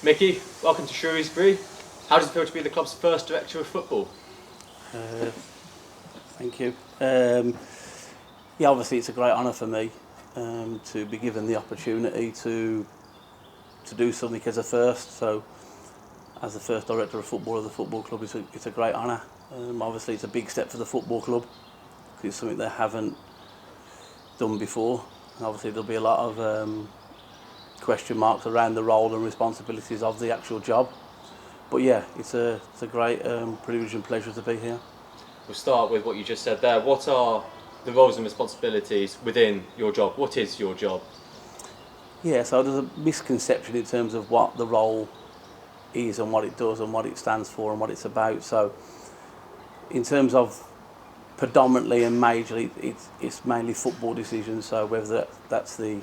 Micky, welcome to Shrewsbury. How does it feel to be the club's first director of football? Thank you. Yeah, obviously it's a great honour for me to be given the opportunity to do something as a first. So, as the first director of football of the football club, it's a great honour. Obviously, it's a big step for the football club because it's something they haven't done before. And obviously, there'll be a lot of question marks around the role and responsibilities of the actual job. But yeah, it's a great privilege and pleasure to be here. We'll start with what you just said there. What are the roles and responsibilities within your job? What is your job? Yeah, so there's a misconception in terms of what the role is and what it does and what it stands for and what it's about. So in terms of predominantly and majorly, it's mainly football decisions. So whether that's the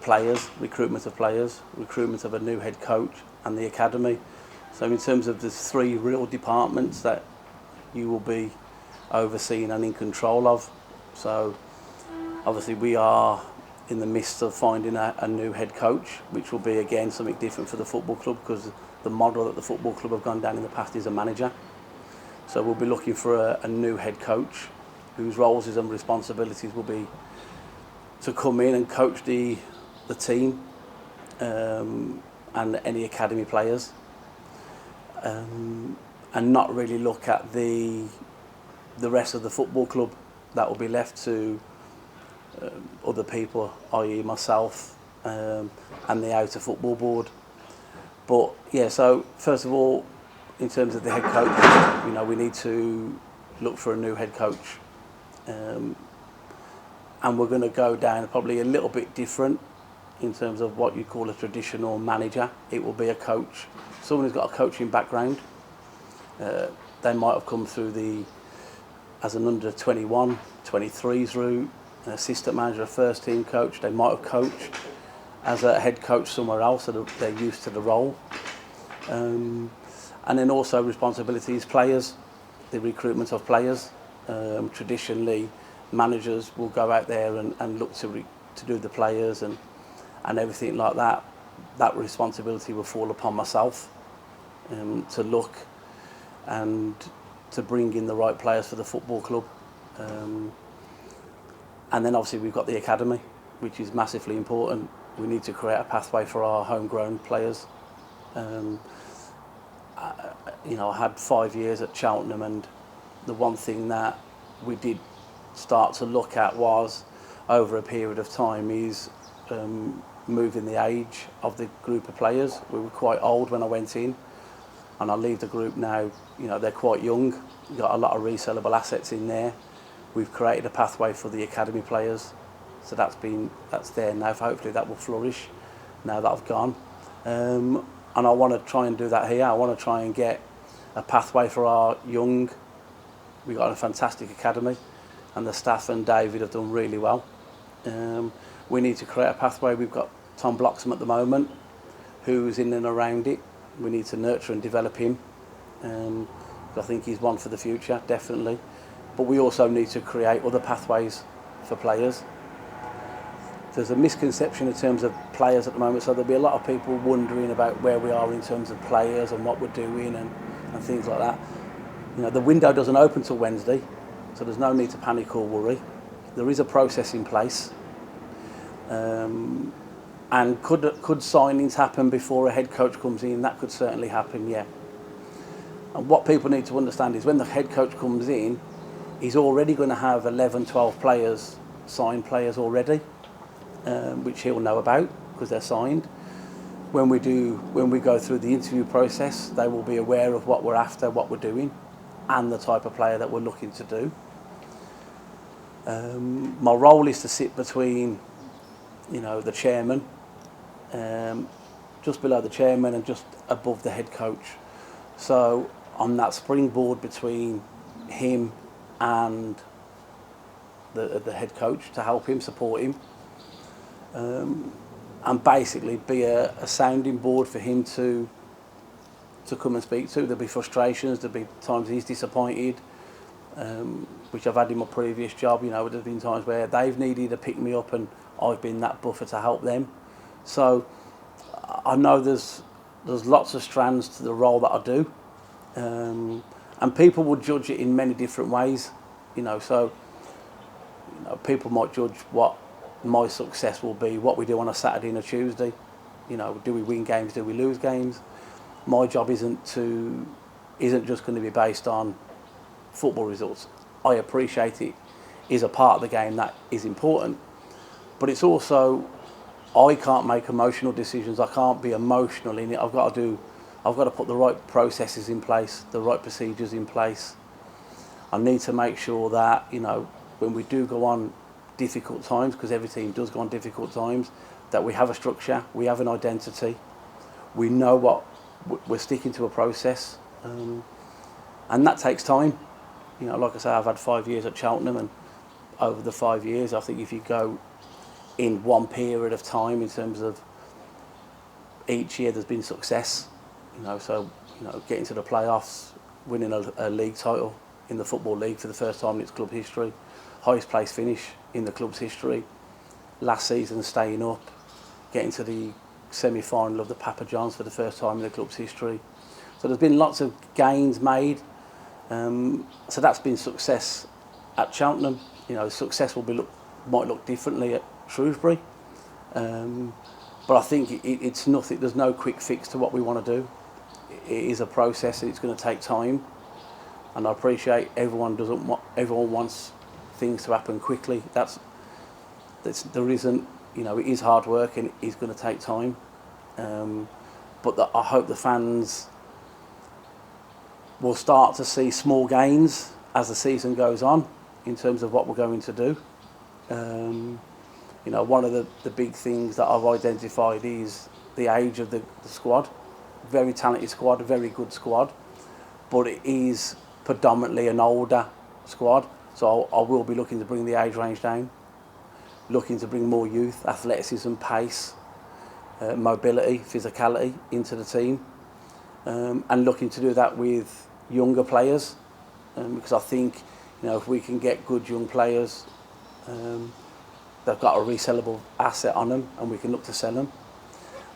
players, recruitment of a new head coach and the academy. So in terms of the three real departments that you will be overseeing and in control of. So obviously we are in the midst of finding a new head coach, which will be again something different for the football club because the model that the football club have gone down in the past is a manager. So we'll be looking for a new head coach whose roles and responsibilities will be to come in and coach the team and any academy players, and not really look at the rest of the football club. That will be left to other people, i.e. myself and the outer football board. But yeah, so first of all, in terms of the head coach, we need to look for a new head coach, and we're going to go down probably a little bit different in terms of what you call a traditional manager. It will be a coach, someone who's got a coaching background. They might have come through as an under 21, 23s route, an assistant manager, a first team coach. They might have coached as a head coach somewhere else, so they're used to the role. And then also responsibilities, players, the recruitment of players. Traditionally, managers will go out there and look to do the players and everything like that. That responsibility will fall upon myself to look and to bring in the right players for the football club. And then obviously we've got the academy, which is massively important. We need to create a pathway for our homegrown players. I had 5 years at Cheltenham, and the one thing that we did start to look at was, over a period of time, is moving the age of the group of players. We were quite old when I went in, and I leave the group now. They're quite young. We've got a lot of resellable assets in there. We've created a pathway for the academy players, so that's there now. Hopefully that will flourish now that I've gone. And I want to try and do that here. I want to try and get a pathway for our young. We've got a fantastic academy, and the staff and David have done really well. We need to create a pathway. We've got Tom Bloxham at the moment, who's in and around it. We need to nurture and develop him. I think he's one for the future, definitely. But we also need to create other pathways for players. There's a misconception in terms of players at the moment, so there'll be a lot of people wondering about where we are in terms of players and what we're doing and things like that. The window doesn't open till Wednesday, so there's no need to panic or worry. There is a process in place. And could signings happen before a head coach comes in? That could certainly happen, yeah. And what people need to understand is when the head coach comes in, he's already going to have 11, 12 players, signed players already, which he'll know about because they're signed. When we go through the interview process, they will be aware of what we're after, what we're doing, and the type of player that we're looking to do. My role is to sit between, the chairman, just below the chairman and just above the head coach. So on that springboard between him and the head coach to help him, support him, and basically be a sounding board for him to come and speak to. There'll be frustrations, there'll be times he's disappointed, which I've had in my previous job. There's been times where they've needed to pick me up and I've been that buffer to help them. So I know there's there's lots of strands to the role that I do, and people will judge it in many different ways. So people might judge what my success will be, what we do on a Saturday and a Tuesday. Do we win games? Do we lose games? My job isn't just going to be based on football results. I appreciate it is a part of the game that is important, but it's also, I can't make emotional decisions. I can't be emotional in it. I've got to put the right processes in place, the right procedures in place. I need to make sure that, when we do go on difficult times, because every team does go on difficult times, that we have a structure, we have an identity, we know what we're sticking to a process, and that takes time. Like I say, I've had 5 years at Cheltenham, and over the 5 years, I think if you go in one period of time in terms of each year, there's been success. Getting to the playoffs, winning a league title in the Football League for the first time in its club history, highest place finish in the club's history, last season staying up, getting to the semi-final of the Papa John's for the first time in the club's history. So there's been lots of gains made. So that's been success at Cheltenham. Success might look differently at Shrewsbury. But I think it's nothing. There's no quick fix to what we want to do. It is a process, and it's going to take time. And I appreciate everyone wants things to happen quickly. There isn't. It is hard work, and it is going to take time. But I hope the fans will start to see small gains as the season goes on in terms of what we're going to do. One of the big things that I've identified is the age of the squad. Very talented squad, a very good squad, but it is predominantly an older squad. So I will be looking to bring the age range down, looking to bring more youth, athleticism, pace, mobility, physicality into the team, and looking to do that with younger players, because I think if we can get good young players, they've got a resellable asset on them, and we can look to sell them.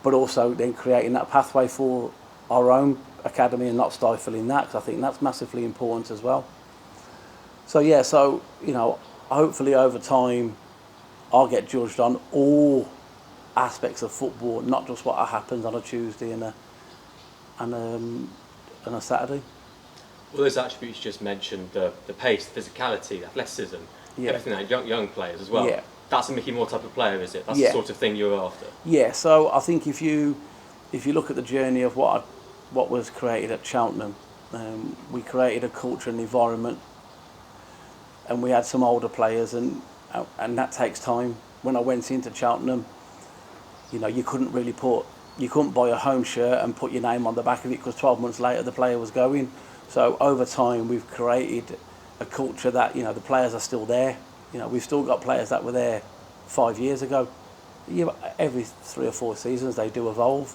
But also then creating that pathway for our own academy and not stifling that, because I think that's massively important as well. So hopefully over time I'll get judged on all aspects of football, not just what happens on a Tuesday and a Saturday. Well, those attributes you just mentioned, the pace, the physicality, the athleticism, everything that young players as well. Yeah. That's a Micky Moore type of player, is it? That's the sort of thing you're after. Yeah. So I think if you look at the journey of what was created at Cheltenham, we created a culture and environment, and we had some older players, and that takes time. When I went into Cheltenham, you couldn't buy a home shirt and put your name on the back of it, because 12 months later the player was going. So over time we've created a culture that the players are still there. We've still got players that were there 5 years ago. Every 3 or 4 seasons they do evolve.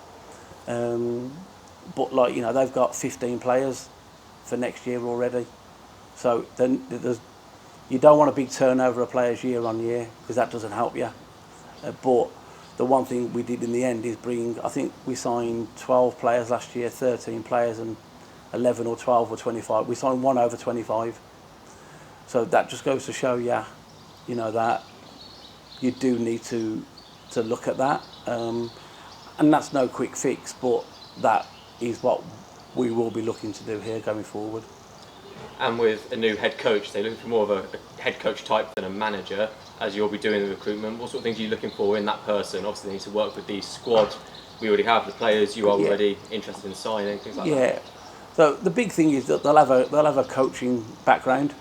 But they've got 15 players for next year already. So then you don't want a big turnover of players year on year, because that doesn't help you. But the one thing we did in the end is I think we signed 12 players last year, 13 players, and 11 or 12 or 25. We signed one over 25. So that just goes to show that you do need to look at that. And that's no quick fix, but that is what we will be looking to do here going forward. And with a new head coach, they're looking for more of a head coach type than a manager, as you'll be doing the recruitment. What sort of things are you looking for in that person? Obviously, they need to work with the squad we already have, the players you are already interested in signing, things like that. Yeah. So the big thing is that they'll have a coaching background.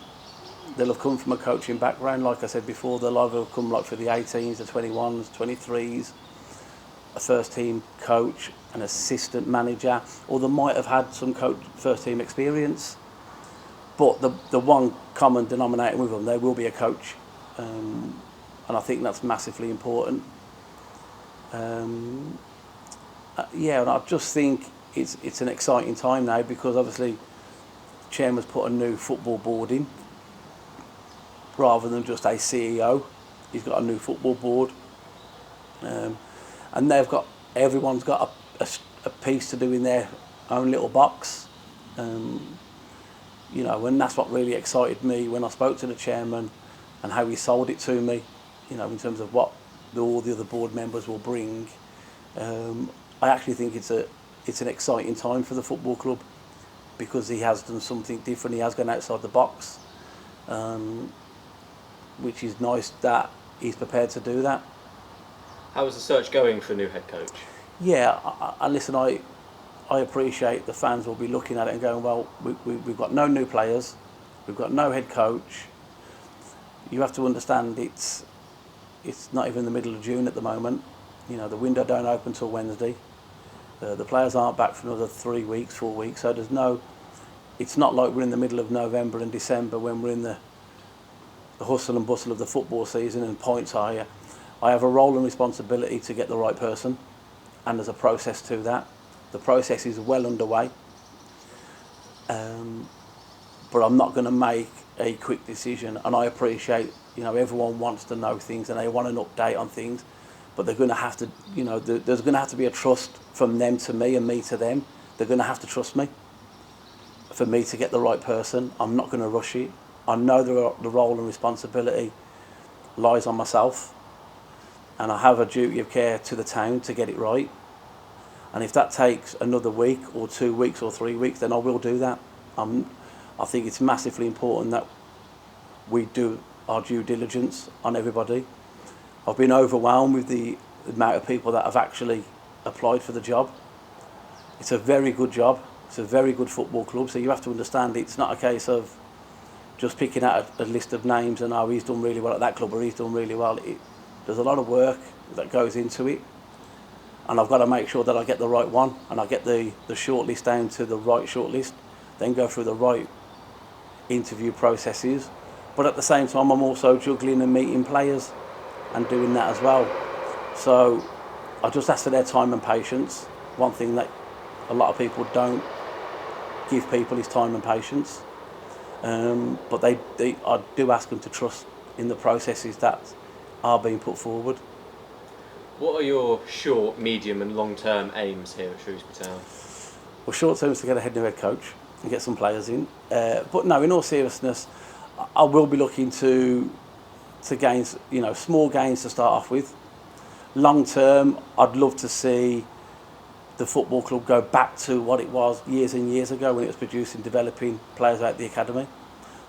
They'll have come from a coaching background. Like I said before, they'll either come for the 18s, the 21s, 23s, a first team coach, an assistant manager, or they might have had some first team experience. But the one common denominator with them, there will be a coach, and I think that's massively important. And I just think it's an exciting time now, because obviously the chairman's put a new football board in, rather than just a CEO. He's got a new football board, and everyone's got a piece to do in their own little box. You know, and that's what really excited me when I spoke to the chairman and how he sold it to me, you know, in terms of what all the other board members will bring. I actually think it's an exciting time for the football club because he has done something different. He has gone outside the box, which is nice that he's prepared to do that. How is the search going for a new head coach? Yeah, and listen, I appreciate the fans will be looking at it and going, well, we've got no new players, we've got no head coach. You have to understand it's not even the middle of June at the moment. You know, the window don't open till Wednesday. The players aren't back for another 3 weeks, 4 weeks. So it's not like we're in the middle of November and December when we're in the hustle and bustle of the football season and points are here. I have a role and responsibility to get the right person, and there's a process to that. The process is well underway, but I'm not going to make a quick decision. And I appreciate, you know, everyone wants to know things and they want an update on things, but they're going to have to, you know, there's going to have to be a trust from them to me and me to them. They're going to have to trust me for me to get the right person. I'm not going to rush it. I know the role and responsibility lies on myself, and I have a duty of care to the town to get it right. And if that takes another week or 2 weeks or 3 weeks, then I will do that. I think it's massively important that we do our due diligence on everybody. I've been overwhelmed with the amount of people that have actually applied for the job. It's a very good job. It's a very good football club. So you have to understand it's not a case of just picking out a list of names and, oh, he's done really well at that club or he's done really well. There's a lot of work that goes into it. And I've got to make sure that I get the right one and I get the shortlist down to the right shortlist, then go through the right interview processes. But at the same time, I'm also juggling and meeting players and doing that as well. So I just ask for their time and patience. One thing that a lot of people don't give people is time and patience. But I do ask them to trust in the processes that are being put forward. What are your short, medium and long-term aims here at Shrewsbury Town? Well, short term is to get a new head coach and get some players in. But no, in all seriousness, I will be looking to gains, you know, small gains to start off with. Long term, I'd love to see the football club go back to what it was years and years ago when it was producing, developing players out the academy.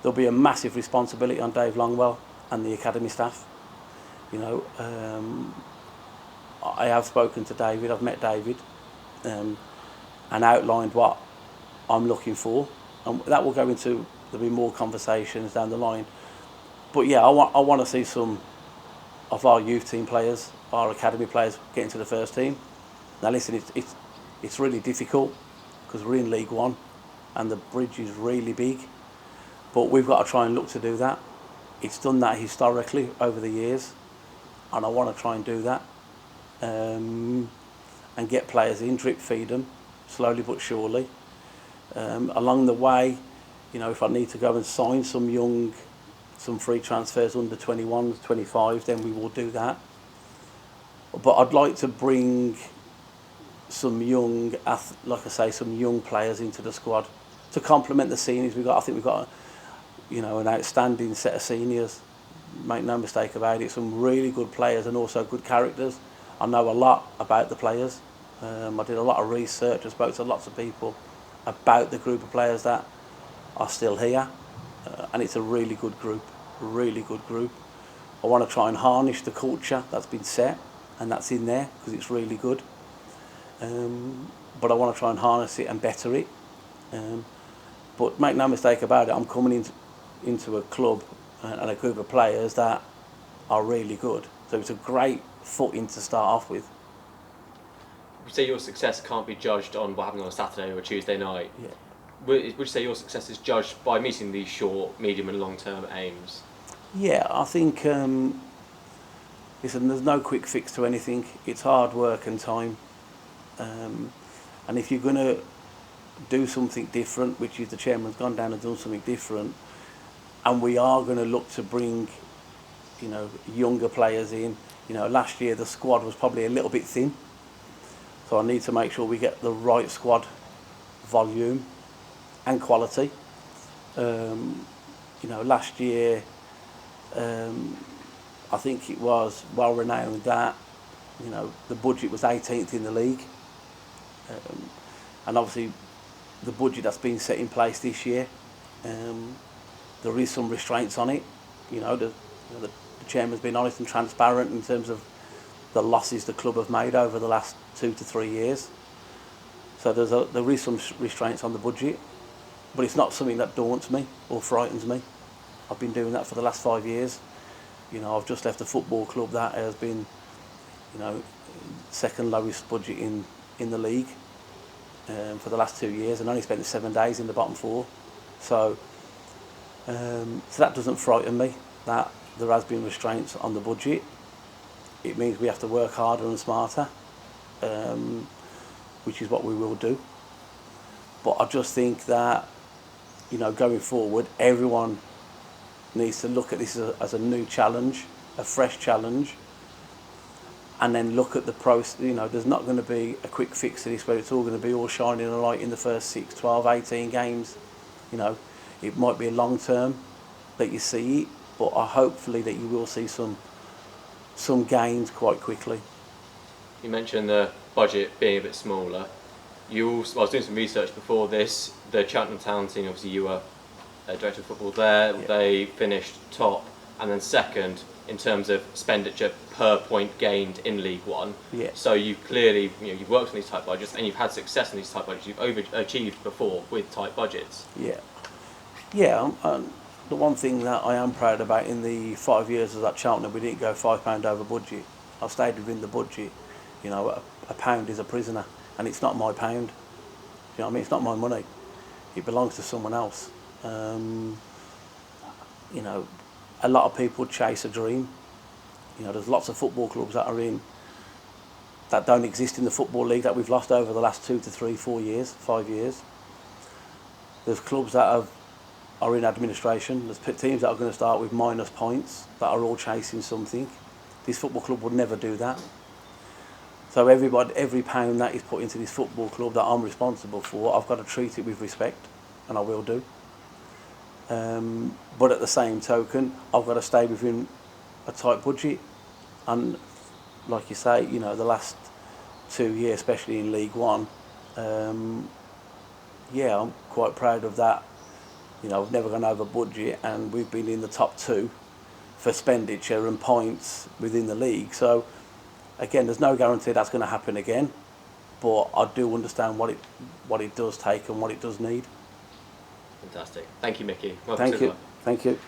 There'll be a massive responsibility on Dave Longwell and the academy staff. You know, I have spoken to David, I've met David, and outlined what I'm looking for, and that will go into, there'll be more conversations down the line. But yeah, I want to see some of our youth team players, our academy players, get into the first team. Now listen, it's really difficult because we're in League One and the bridge is really big, but we've got to try and look to do that. It's done that historically over the years, and I want to try and do that. And get players in, drip feed them, slowly but surely. Along the way, you know, if I need to go and sign some free transfers under 21s, 25s, then we will do that. But I'd like to bring some young, like I say, some young players into the squad to complement the seniors we've got. I think we've got, you know, an outstanding set of seniors. Make no mistake about it. Some really good players and also good characters. I know a lot about the players. I did a lot of research. I spoke to lots of people about the group of players that are still here, and it's a really good group. Really good group. I want to try and harness the culture that's been set and that's in there because it's really good. But I want to try and harness it and better it. But make no mistake about it, I'm coming into a club and a group of players that are really good. So it's a great footing to start off with. Would you say your success can't be judged on what happened on a Saturday or a Tuesday night? Yeah. Would you say your success is judged by meeting these short, medium and long-term aims? Yeah, I think, listen, there's no quick fix to anything. It's hard work and time. And if you're going to do something different, which is the chairman's gone down and done something different, and we are going to look to bring, you know, younger players in. You know, last year the squad was probably a little bit thin. So I need to make sure we get the right squad volume and quality. Last year, I think it was well renowned that, the budget was 18th in the league. And obviously, the budget that's been set in place this year, there is some restraints on it. The chairman's been honest and transparent in terms of the losses the club have made over the last 2 to 3 years. So there is some restraints on the budget, but it's not something that daunts me or frightens me. I've been doing that for the last 5 years. I've just left a football club that has been, second lowest budget in the league for the last 2 years, and only spent 7 days in the bottom 4. So that doesn't frighten me, that there has been restraints on the budget. It means we have to work harder and smarter, which is what we will do. But I just think that, going forward, everyone needs to look at this as a new challenge, a fresh challenge, and then look at the process. There's not going to be a quick fix to this where it's all going to be all shining a light in the first 6, 12, 18 games. It might be a long term that you see it, but hopefully that you will see some gains quite quickly. You mentioned the budget being a bit smaller. I was doing some research before this. The Cheltenham Town team, obviously you were director of football there. Yeah. They finished top and then second in terms of expenditure per point gained in League One. Yeah. So you've clearly, you've worked on these tight budgets and you've had success in these tight budgets. You've overachieved before with tight budgets. Yeah. Yeah. The one thing that I am proud about in the 5 years I was at Cheltenham, we didn't go £5 over budget. I stayed within the budget. A pound is a prisoner, and it's not my pound. It's not my money. It belongs to someone else. A lot of people chase a dream. There's lots of football clubs that don't exist in the Football League that we've lost over the last 2 to 3, 4 years, 5 years. There's clubs that are in administration. There's teams that are going to start with minus points that are all chasing something. This football club would never do that. So every pound that is put into this football club that I'm responsible for, I've got to treat it with respect, and I will do. But at the same token, I've got to stay within a tight budget. And like you say, the last 2 years, especially in League One, I'm quite proud of that. We've never gone over budget, and we've been in the top 2 for expenditure and points within the league. So again, there's no guarantee that's going to happen again, but I do understand what it does take and what it does need. Fantastic. Thank you, Micky. Thank you.